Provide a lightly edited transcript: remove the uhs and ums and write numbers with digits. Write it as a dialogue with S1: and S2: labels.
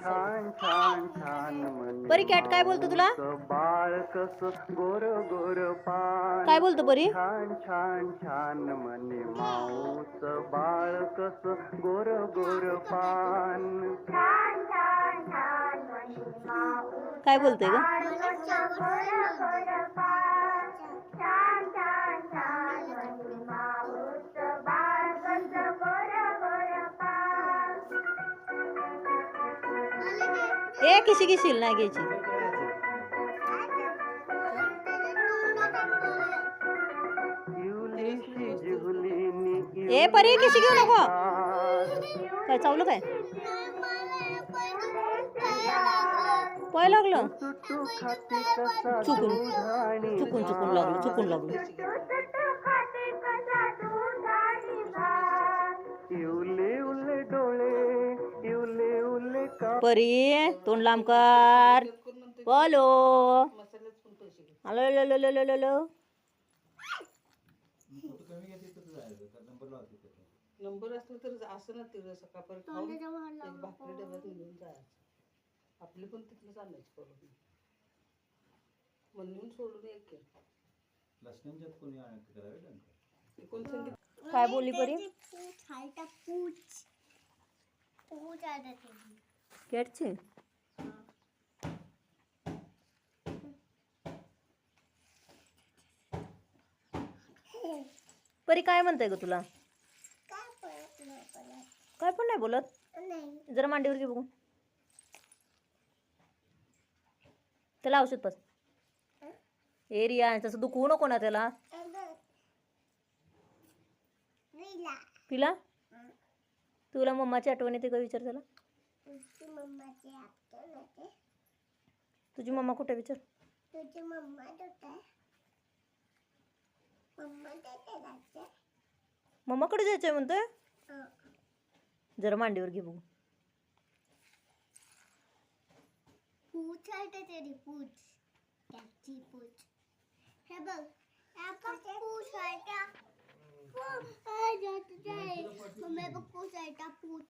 S1: छान छान छान म्हणे
S2: परी कॅट काय बोलतो तुला?
S1: बाळ कस गोर गोर पान.
S2: काय बोलतो परी?
S1: छान छान छान म्हणे माऊच बाळ कस गोर गोर पान. छान छान छान म्हणे माऊच
S2: काय बोलतोय ग?
S1: गोर गोर पान. छान छान छान म्हणे माऊच बाळ कस गोर गोर पान.
S2: ए किशी किशील नाही घ्यायची. ए परी किशी घेऊ नको. काय चावलं काय? पाय लागलं. चुकून चुकून चुकून लागलं चुकून लागलं. परी तोंड लांब कर. बोलो हॅलो.
S3: नंबर असलं तर असं ना तिथं सकाळपर्यंत खाऊन एक भाकरी डब्यात निघून जायचं. आपली पण तिथलं चालायची करून म्हणून सोडून एक की कोण संगीत
S2: काय बोलली परी? कॅटची परी काय म्हणताय ग तुला? काय पण नाही बोलत. जरा मांडीवर घे बघू. त्याला औषध पास. एरिया तसं दुखवू नको ना त्याला. पिला? तुला मम्माची आठवण येते का विचार त्याला? तुझी मम्मा कुठे विचार? मम्माकडे जायचंय म्हणतोय. जरा मांडीवर घे बघू.
S4: पूछ आहे तेरी पूछ त्याची पूछ हे बघ आपण पूछ आहे का मम्मी बघ पूछ आहे का पूछ